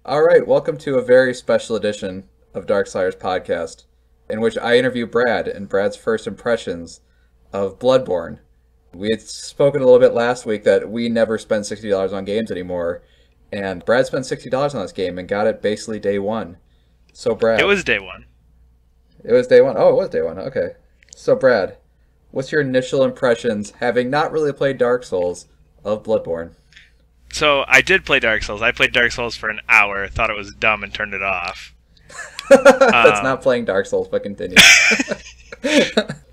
All right, welcome to a very special edition of Darkslayers podcast, in which I interview Brad and Brad's first impressions of Bloodborne. We had spoken a little bit last week that we never spend $60 on games anymore, and Brad spent $60 on this game and got it basically day one. So Brad, It was day one. it was day one. Oh, it was day one. Okay. So Brad, what's your initial impressions, having not really played Dark Souls, of Bloodborne? So I did play Dark Souls. I played Dark Souls for an hour, thought it was dumb, and turned it off. That's not playing Dark Souls, but continue.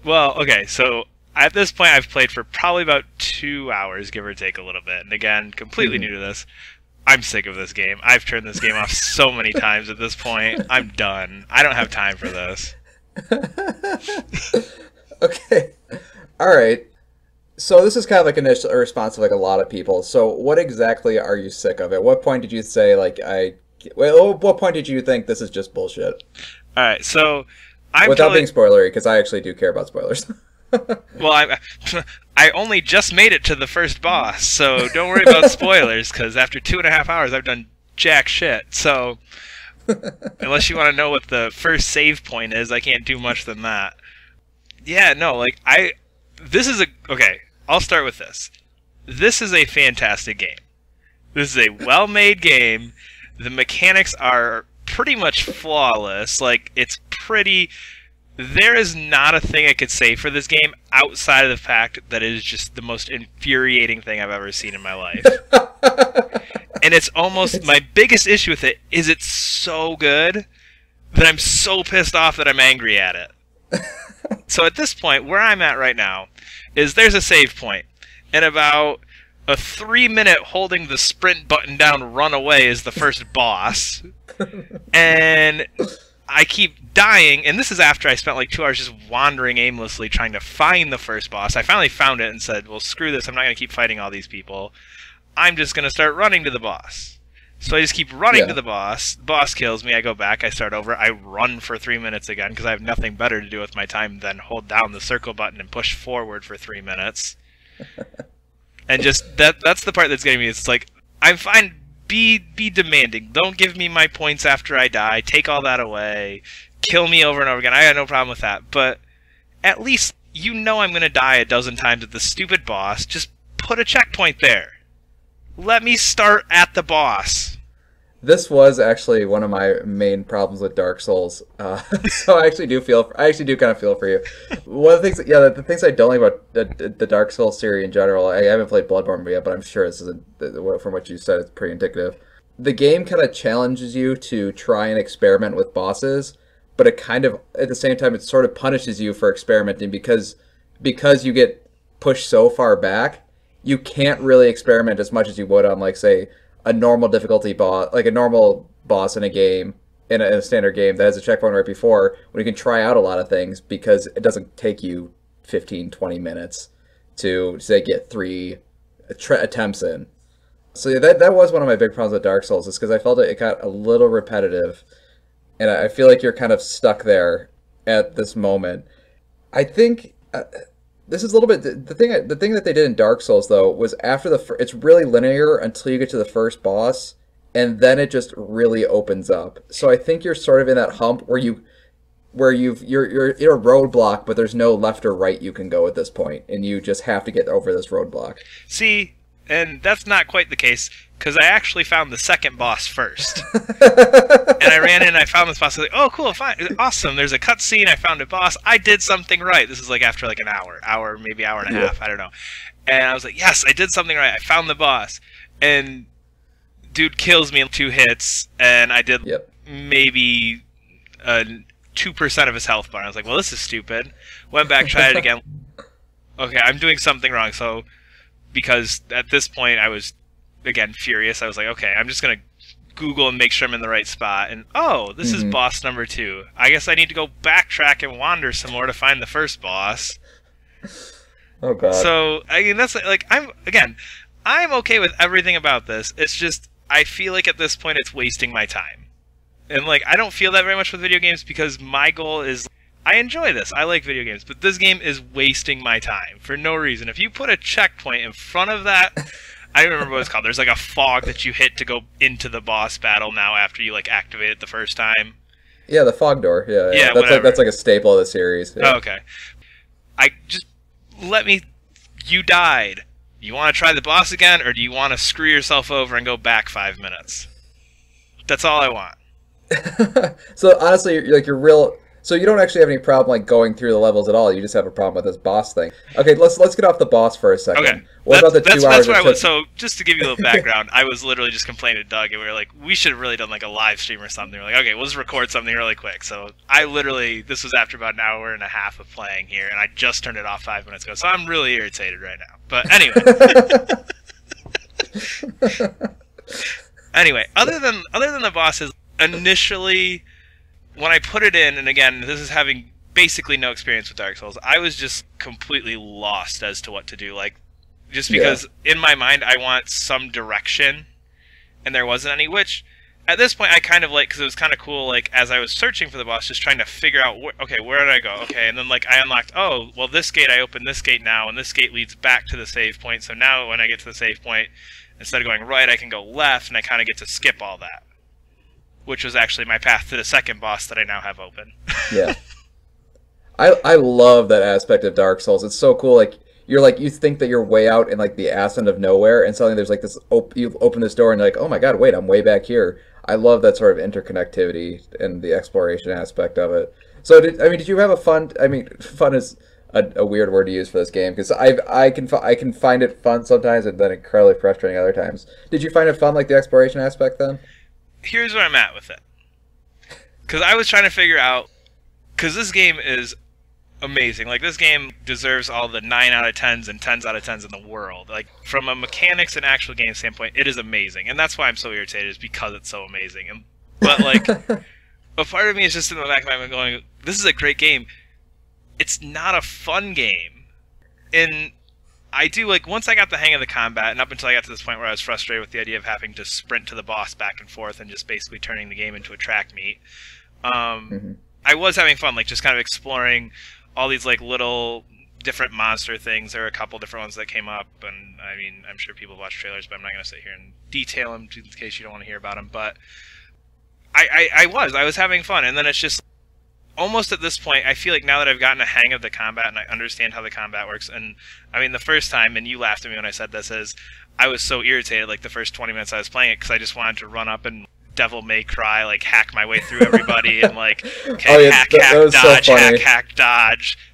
Well, okay, so at this point I've played for probably about 2 hours, give or take a little bit. And again, completely new to this. I'm sick of this game. I've turned this game off so many times at this point. I'm done. I don't have time for this. Okay. All right. So this is kind of like a response of like a lot of people. So what exactly are you sick of? At what point did you say well, what point did you think this is just bullshit? All right, so I'm Without totally... being spoilery, because I actually do care about spoilers. Well, I only just made it to the first boss, so don't worry about spoilers, because after 2.5 hours I've done jack shit. So unless you want to know what the first save point is, I can't do much than that. Yeah, no, okay, I'll start with this. This is a fantastic game. This is a well-made game. The mechanics are pretty much flawless. There is not a thing I could say for this game outside of the fact that it is just the most infuriating thing I've ever seen in my life. And it's almost, my biggest issue with it is it's so good that I'm so pissed off that I'm angry at it. So at this point, where I'm at right now, is there's a save point, and about a 3-minute holding the sprint button down run away is the first boss, and I keep dying, and this is after I spent like 2 hours just wandering aimlessly trying to find the first boss. I finally found it and said, well, screw this, I'm not going to keep fighting all these people. I'm just going to start running to the boss. So I just keep running to the boss. The boss kills me. I go back. I start over. I run for 3 minutes again because I have nothing better to do with my time than hold down the circle button and push forward for 3 minutes. And just that's the part that's getting me. It's like, I'm fine. Be demanding. Don't give me my points after I die. Take all that away. Kill me over and over again. I got no problem with that. But at least you know I'm going to die a dozen times with the stupid boss. Just put a checkpoint there. Let me start at the boss. This was actually one of my main problems with Dark Souls, so I actually do kind of feel for you. One of the things, the things I don't like about the Dark Souls series in general, I haven't played Bloodborne yet, but I'm sure this isn't, from what you said, it's pretty indicative. The game kind of challenges you to try and experiment with bosses, but it kind of, at the same time, it sort of punishes you for experimenting because you get pushed so far back. You can't really experiment as much as you would on, like, say, a normal difficulty boss, like a normal boss in a game, in a standard game that has a checkpoint right before, when you can try out a lot of things because it doesn't take you 15, 20 minutes to, say, get 3 attempts in. So yeah, that was one of my big problems with Dark Souls, is because I felt it got a little repetitive, and I feel like you're kind of stuck there at this moment. I think... this is a little bit the thing that they did in Dark Souls though was after it's really linear until you get to the first boss, and then it just really opens up. So I think you're sort of in that hump where you're in a roadblock, but there's no left or right you can go at this point, and you just have to get over this roadblock. See, and that's not quite the case, because I actually found the second boss first. And I ran in and I found this boss. I was like, oh, cool, fine, awesome. There's a cutscene. I found a boss. I did something right. This is like after like an hour, maybe hour and a half. I don't know. And I was like, yes, I did something right. I found the boss. And dude kills me in 2 hits. And I did maybe 2% of his health bar. I was like, well, this is stupid. Went back, tried it again. Okay, I'm doing something wrong. So, because at this point I was, again, furious. I was like, okay, I'm just going to Google and make sure I'm in the right spot. And, oh, this is boss number 2. I guess I need to go backtrack and wander some more to find the first boss. Oh, God. So, I mean, that's, like, I'm okay with everything about this. It's just, I feel like at this point it's wasting my time. And, like, I don't feel that very much with video games because my goal is, I enjoy this. I like video games. But this game is wasting my time for no reason. If you put a checkpoint in front of that I don't remember what it's called. There's like a fog that you hit to go into the boss battle now after you like activate it the first time. Yeah, the fog door. Yeah, Yeah, that's like a staple of the series. Yeah. Oh, okay. I just you died. You want to try the boss again, or do you want to screw yourself over and go back 5 minutes? That's all I want. So honestly, you're real. So you don't actually have any problem like going through the levels at all. You just have a problem with this boss thing. Okay, let's get off the boss for a second. Okay. What about the 2 hours? That's where I was. So just to give you a little background, I was literally just complaining to Doug, and we were like, we should have really done like a live stream or something. We're like, okay, we'll just record something really quick. So this was after about an hour and a half of playing here, and I just turned it off 5 minutes ago. So I'm really irritated right now. But anyway. Anyway, other than the bosses, initially, when I put it in, and again, this is having basically no experience with Dark Souls, I was just completely lost as to what to do. Like, just because in my mind I want some direction, and there wasn't any, which at this point I kind of like, because it was kind of cool, like, as I was searching for the boss, just trying to figure out, okay, where did I go? Okay, and then, like, I unlocked, oh, well, this gate, I opened this gate now, and this gate leads back to the save point, so now when I get to the save point, instead of going right, I can go left, and I kind of get to skip all that. Which was actually my path to the second boss that I now have open. Yeah. I love that aspect of Dark Souls. It's so cool. Like, you think that you're way out in, like, the ass end of nowhere, and suddenly there's, like, this, you open this door, and you're like, oh my god, wait, I'm way back here. I love that sort of interconnectivity and the exploration aspect of it. So, did you have a fun, fun is a weird word to use for this game, because I can find it fun sometimes, and then incredibly frustrating other times. Did you find it fun, like, the exploration aspect, then? Here's where I'm at with it. Because I was trying to figure out... Because this game is amazing. Like, this game deserves all the 9 out of 10s and 10s out of 10s in the world. Like, from a mechanics and actual game standpoint, it is amazing. And that's why I'm so irritated, is because it's so amazing. But, like... a part of me is just in the back of my mind going, this is a great game. It's not a fun game. And... I do, like, once I got the hang of the combat, and up until I got to this point where I was frustrated with the idea of having to sprint to the boss back and forth and just basically turning the game into a track meet, I was having fun, like, just kind of exploring all these, like, little different monster things. There were a couple different ones that came up, and, I mean, I'm sure people watch trailers, but I'm not going to sit here and detail them in case you don't want to hear about them, but I was having fun, and then it's just... Almost at this point, I feel like now that I've gotten a hang of the combat and I understand how the combat works, and I mean, the first time, and you laughed at me when I said this, is I was so irritated, like, the first 20 minutes I was playing it, because I just wanted to run up and Devil May Cry, like, hack my way through everybody, and, like, okay, hack, dodge, so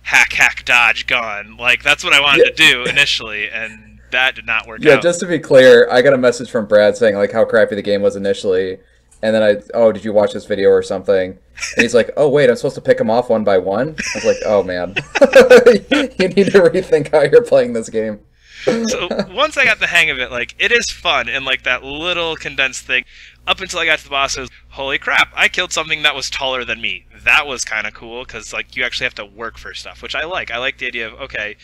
hack, dodge, gun. Like, that's what I wanted to do initially, and that did not work out. Yeah, just to be clear, I got a message from Brad saying, like, how crappy the game was initially. And then did you watch this video or something? And he's like, oh, wait, I'm supposed to pick them off one by one? I was like, oh, man. You need to rethink how you're playing this game. So once I got the hang of it, like, it is fun, and, like, that little condensed thing, up until I got to the boss, it was, holy crap, I killed something that was taller than me. That was kind of cool, because, like, you actually have to work for stuff, which I like. I like the idea of, okay,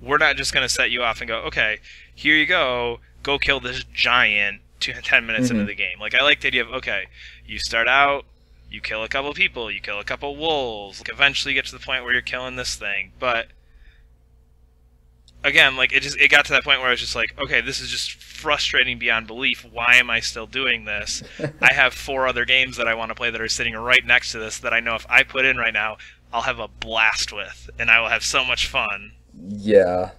we're not just going to set you off and go, okay, here you go kill this giant 10 minutes into the game. Like, I like the idea of, okay, you start out, you kill a couple people, you kill a couple wolves, like, eventually you get to the point where you're killing this thing, but again, like, it got to that point where I was just like, okay, this is just frustrating beyond belief. Why am I still doing this? I have 4 other games that I want to play that are sitting right next to this that I know if I put in right now, I'll have a blast with, and I will have so much fun. Yeah.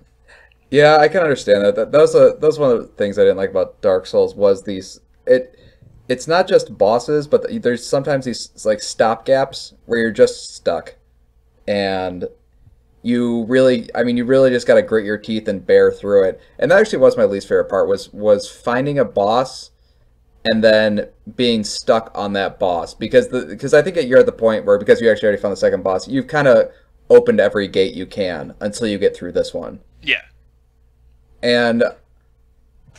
Yeah, I can understand that. That was one of the things I didn't like about Dark Souls was it's not just bosses, but there's sometimes these, like, stop gaps where you're just stuck. And you really just got to grit your teeth and bear through it. And that actually was my least favorite part, was finding a boss and then being stuck on that boss. Because I think you're at the point where, because you actually already found the second boss, you've kind of opened every gate you can until you get through this one. Yeah. And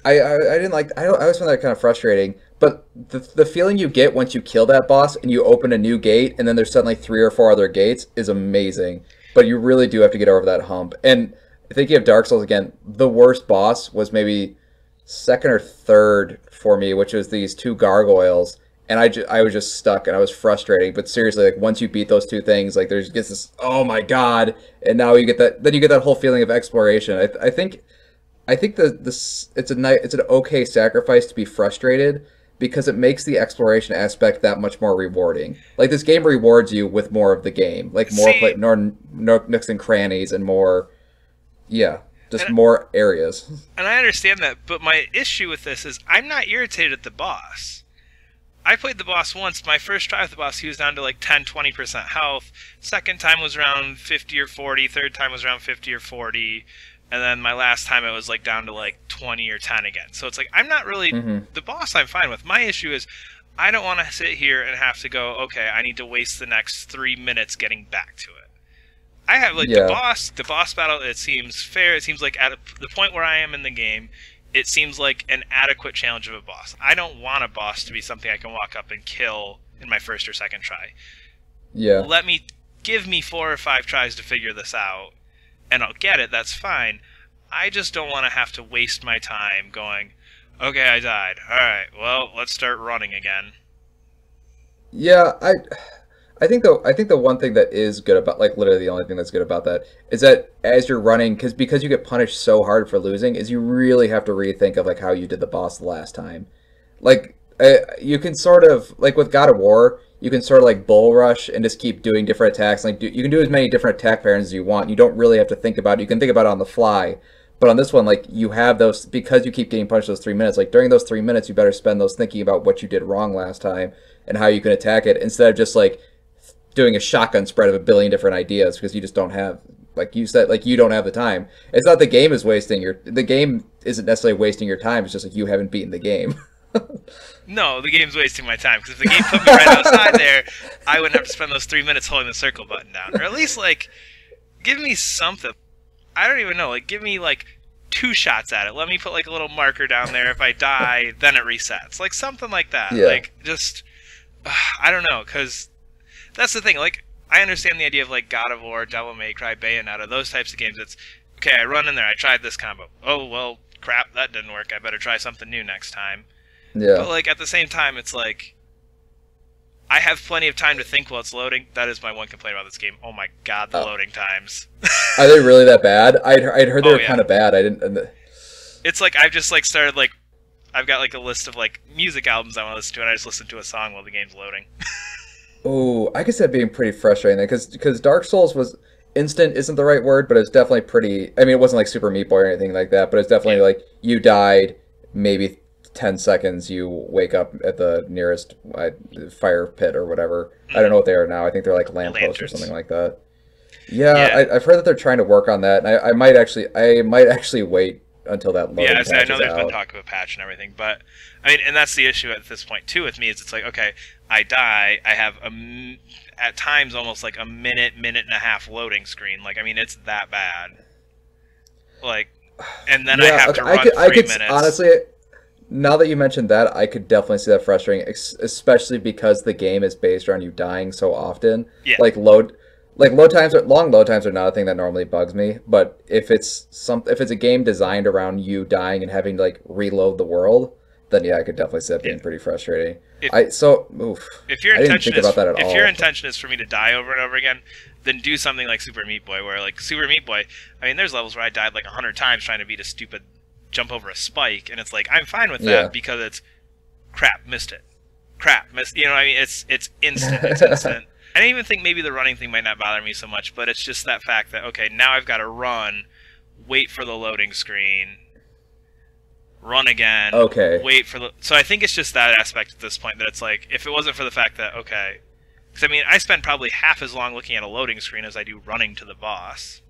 I didn't like... I always found that kind of frustrating. But the feeling you get once you kill that boss and you open a new gate and then there's suddenly 3 or 4 other gates is amazing. But you really do have to get over that hump. And thinking of Dark Souls again, the worst boss was maybe second or third for me, which was these 2 gargoyles. And I was just stuck and I was frustrating. But seriously, like, once you beat those 2 things, like, there's just this, oh my god. And now you get that whole feeling of exploration. I think I think it's an okay sacrifice to be frustrated because it makes the exploration aspect that much more rewarding. Like this game rewards you with more of the game, like See, more nooks and crannies and more, yeah, just and more areas. and I understand that, but my issue with this is I'm not irritated at the boss. I played the boss once. My first try with the boss, he was down to like 10, 20% health. Second time was around 50 or 40. Third time was around 50 or 40. And then my last time it was like down to like 20 or 10 again. So it's like I'm not really the boss I'm fine with. My issue is I don't want to sit here and have to go, okay, I need to waste the next 3 minutes getting back to it. I have like Yeah, the boss battle, it seems fair. It seems like at the point where I am in the game, it seems like an adequate challenge of a boss. I don't want a boss to be something I can walk up and kill in my first or second try. yeah, Give me 4 or 5 tries to figure this out, and I'll get it. That's fine. I just don't want to have to waste my time going, okay, I died. All right, well, let's start running again. yeah. I think the one thing that is good about, like, literally the only thing that's good about that is that as you're running, because you get punished so hard for losing, is you really have to rethink of like how you did the boss the last time. Like, you can sort of like with God of War, you can sort of like bull rush and just keep doing different attacks. Like, you can do as many different attack patterns as you want. You don't really have to think about it. You can think about it on the fly. But on this one, like, you have those because you keep getting punished those 3 minutes. Like during those 3 minutes, you better spend those thinking about what you did wrong last time and how you can attack it instead of just like doing a shotgun spread of a billion different ideas because you just don't have, like you said, like you don't have the time. It's not the game is wasting the game isn't necessarily wasting your time. It's just like you haven't beaten the game. No, the game's wasting my time, because if the game put me right outside there, I wouldn't have to spend those 3 minutes holding the circle button down. Or at least, like, give me something. I don't even know. Like, give me, like, 2 shots at it. Let me put, like, a little marker down there. If I die, then it resets. Like, something like that. Yeah. Like, just, I don't know, because that's the thing. Like, I understand the idea of, like, God of War, Devil May Cry, Bayonetta, those types of games. It's, okay, I run in there. I tried this combo. Oh, well, crap, that didn't work. I better try something new next time. Yeah. But, like, at the same time, it's like, I have plenty of time to think while it's loading. That is my one complaint about this game. Oh my god, the loading times. Are they really that bad? I'd heard they Oh, were yeah. kind of bad. I didn't. It's like, I've just, like, started, like, I've got, like, a list of, like, music albums I want to listen to, and I just listen to a song while the game's loading. Oh, I could see that being pretty frustrating because Dark Souls was instant isn't the right word, but it's definitely pretty. I mean, it wasn't like Super Meat Boy or anything like that, but it's definitely Yeah. like you died, maybe 10 seconds, you wake up at the nearest fire pit or whatever. I don't know what they are now. I think they're like lampposts or Lanterns. something like that. Yeah, Yeah. I've heard that they're trying to work on that, and I might actually wait until that loading Yeah, I patch know is there's been out. talk of a patch and everything, but, I mean, and that's the issue at this point, too, with me, is it's like, okay, I die, I have, at times, almost like a minute, minute and a half loading screen. Like, I mean, it's that bad. Like, and then I Yeah, have to run I 3 could minutes. honestly. Now that you mentioned that, I could definitely see that frustrating, especially because the game is based around you dying so often. Yeah. Long load times are not a thing that normally bugs me. But if it's a game designed around you dying and having to like reload the world, then yeah, I could definitely see that being pretty frustrating. If- Oof. If your I didn't intention think is about that at if all. your intention is for me to die over and over again, then do something like Super Meat Boy, where like Super Meat Boy, I mean, there's levels where I died like 100 times trying to beat a stupid jump over a spike, and it's like I'm fine with that Yeah. because it's crap, missed it, crap, missed. You know what I mean? It's instant, it's instant. I even think maybe the running thing might not bother me so much, but it's just that fact that okay, now I've got to run, wait for the loading screen, run again. Okay. Wait for the. So I think it's just that aspect at this point that it's like if it wasn't for the fact that okay, because I mean I spend probably half as long looking at a loading screen as I do running to the boss.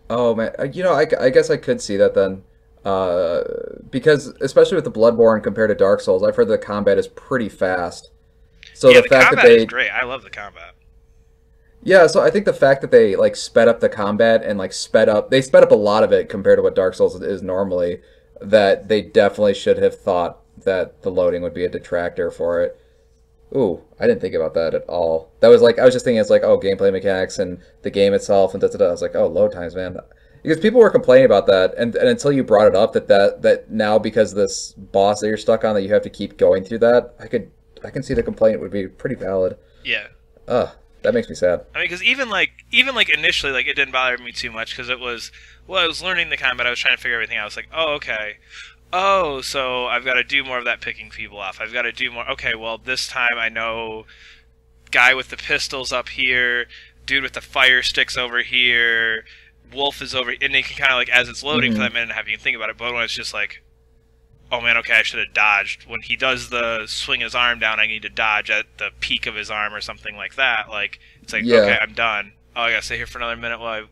Oh man, I guess I could see that then, because especially with the Bloodborne compared to Dark Souls, I've heard the combat is pretty fast. So Yeah, the the fact that combat is they, great. I love the combat. yeah, so I think the fact that they like sped up the combat and like they sped up a lot of it compared to what Dark Souls is normally, that they definitely should have thought that the loading would be a detractor for it. Ooh, I didn't think about that at all. That was like I was just thinking it's like, oh, gameplay mechanics and the game itself and da da da. I was like, oh, load times, man. Because people were complaining about that, and until you brought it up that now because of this boss that you're stuck on that you have to keep going through that, I can see the complaint would be pretty valid. Yeah. Ugh. That makes me sad. I mean, because even like initially, like it didn't bother me too much because it was I was learning the combat, I was trying to figure everything out. I was like, oh okay, oh so I've got to do more of that picking people off. I've got to do more. Okay, well this time I know guy with the pistols up here, dude with the fire sticks over here, wolf is over, and you can kind of like as it's loading for that minute and a half, you can think about it. But when it's just like, oh man, okay, I should have dodged. When he does the swing his arm down, I need to dodge at the peak of his arm or something like that. Like, it's like, okay, I'm done. Oh, I gotta stay here for another minute while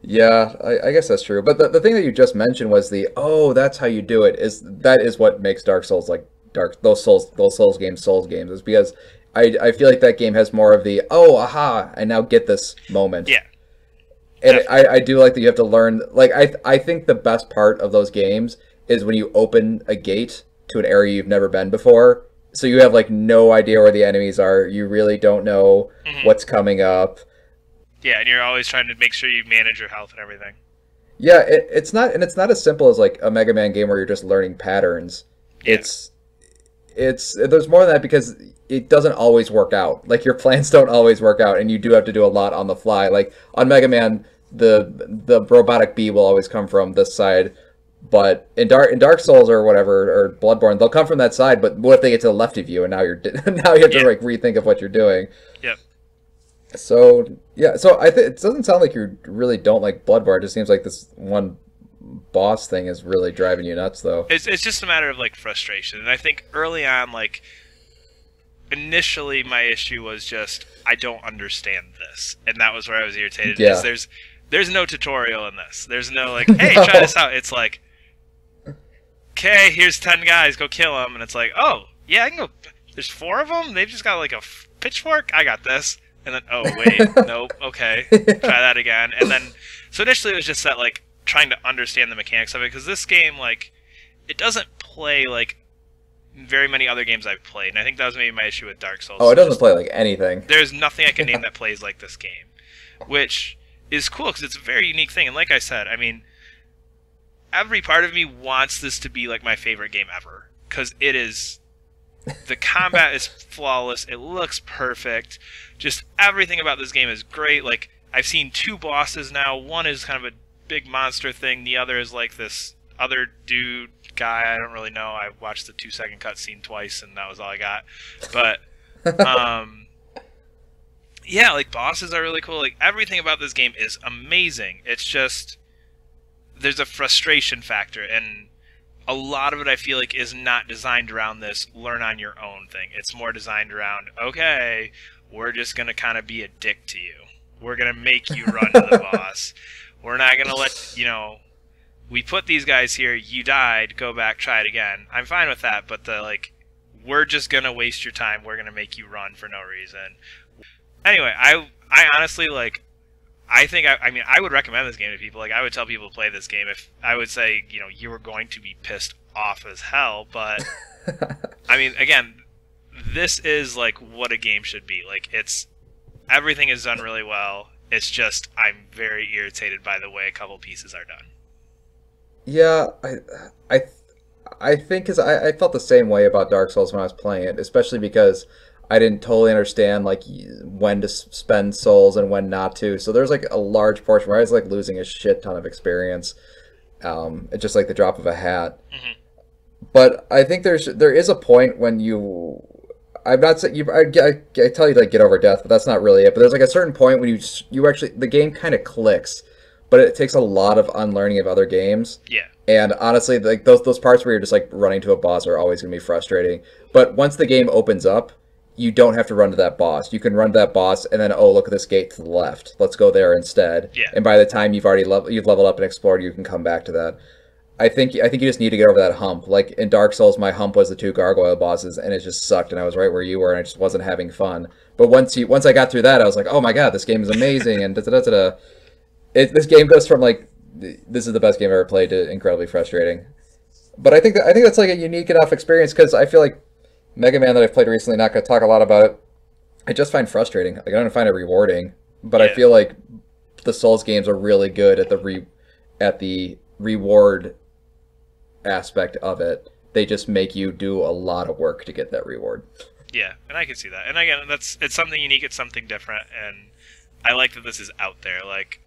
Yeah, I guess that's true. But the thing that you just mentioned was that's how you do it. That is what makes Dark Souls like those Souls games is because I feel like that game has more of the I now get this moment. Yeah. And I do like that you have to learn. Like I think the best part of those games is when you open a gate to an area you've never been before. So you have like no idea where the enemies are. You really don't know what's coming up. Yeah, and you're always trying to make sure you manage your health and everything. Yeah, it's not as simple as like a Mega Man game where you're just learning patterns. Yeah. It's there's more than that because it doesn't always work out. Like your plans don't always work out, and you do have to do a lot on the fly. Like on Mega Man, the robotic bee will always come from this side, but in Dark Souls or whatever or Bloodborne, they'll come from that side. But what if they get to the left of you, and now you have to like rethink of what you're doing? Yep. So yeah, so it doesn't sound like you really don't like Bloodborne. It just seems like this one boss thing is really driving you nuts, though. It's just a matter of like frustration, and I think early on, like initially, my issue was just I don't understand this, and that was where I was irritated. Yeah. There's no tutorial in this. There's no like, hey, try this out. It's like, okay, here's 10 guys, go kill them, and it's like, oh yeah, I can go. There's 4 of them. They've just got like a pitchfork. I got this. And then, oh wait, nope, okay, try that again. And then, so initially it was just that like trying to understand the mechanics of it, because this game, like, it doesn't play like very many other games I've played, and I think that was maybe my issue with Dark Souls. Oh, it doesn't play like anything. There's nothing I can name that plays like this game, which is cool because it's a very unique thing. And like I said, I mean, every part of me wants this to be like my favorite game ever, because it is. The combat is flawless. It looks perfect. Just everything about this game is great. Like, I've seen 2 bosses now. One is kind of a big monster thing. The other is like this other dude guy. I don't really know. I watched the 2-second cutscene twice, and that was all I got. But, yeah, like, bosses are really cool. Like, everything about this game is amazing. It's just, there's a frustration factor, and a lot of it I feel like is not designed around this learn on your own thing. It's more designed around, okay, we're just going to kind of be a dick to you. We're going to make you run to the boss. We're not going to let, we put these guys here, you died, go back, try it again. I'm fine with that, but we're just going to waste your time. We're going to make you run for no reason. Anyway, I honestly, I would recommend this game to people. Like, I would tell people to play this game if I would say, you were going to be pissed off as hell. But, I mean, again, this is, like, what a game should be. Like, everything is done really well. It's just, I'm very irritated by the way a couple pieces are done. Yeah, I think, because I felt the same way about Dark Souls when I was playing it, especially because I didn't totally understand like when to spend souls and when not to. So there's like a large portion where I was like losing a shit ton of experience, it's just like the drop of a hat. Mm-hmm. But I think there is a point when I'm not saying I tell you to like get over death, but that's not really it. But there's like a certain point when you actually the game kind of clicks, but it takes a lot of unlearning of other games. Yeah. And honestly, like those parts where you're just like running to a boss are always gonna be frustrating. But once the game opens up, you don't have to run to that boss. You can run to that boss and then, oh, look at this gate to the left. Let's go there instead. Yeah. And by the time you've already leveled up and explored, you can come back to that. I think you just need to get over that hump. Like in Dark Souls, my hump was the 2 gargoyle bosses, and it just sucked. And I was right where you were, and I just wasn't having fun. But once I got through that, I was like, oh my god, this game is amazing. And this game goes from like this is the best game I've ever played to incredibly frustrating. But I think that's like a unique enough experience because I feel like Mega Man that I've played recently, not going to talk a lot about it, I just find frustrating. Like, I don't find it rewarding, but yeah. I feel like the Souls games are really good at the reward aspect of it. They just make you do a lot of work to get that reward. Yeah, and I can see that. And again, it's something unique. It's something different, and I like that this is out there. Like,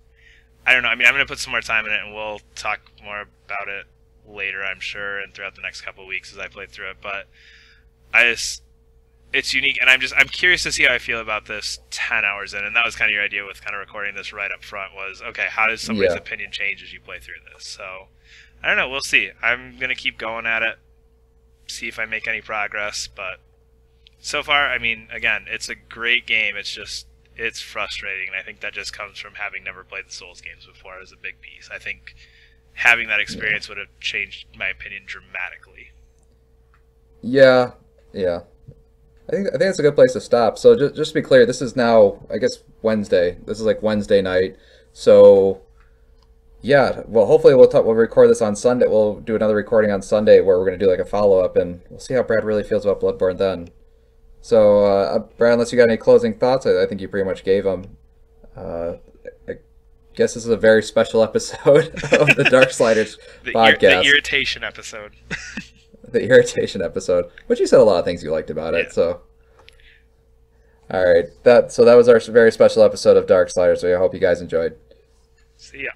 I don't know. I mean, I'm gonna put some more time in it, and we'll talk more about it later, I'm sure, and throughout the next couple of weeks as I play through it. But it's unique, and I'm curious to see how I feel about this 10 hours in. And that was kind of your idea with kind of recording this right up front was, okay, how does somebody's opinion change as you play through this? So I don't know. We'll see. I'm gonna keep going at it, see if I make any progress. But so far, I mean, again, it's a great game. It's frustrating, and I think that just comes from having never played the Souls games before as a big piece. I think having that experience would have changed my opinion dramatically. Yeah, yeah. I think it's a good place to stop. So just to be clear, this is now, I guess, Wednesday. This is like Wednesday night. So yeah, well, hopefully we'll record this on Sunday. We'll do another recording on Sunday where we're gonna do like a follow up, and we'll see how Brad really feels about Bloodborne then. So Brad, unless you got any closing thoughts, I think you pretty much gave them. I guess this is a very special episode of the Darksliders podcast. The irritation episode. The irritation episode, which you said a lot of things you liked about it. So, all right, that was our very special episode of Darksliders. So I hope you guys enjoyed. See ya.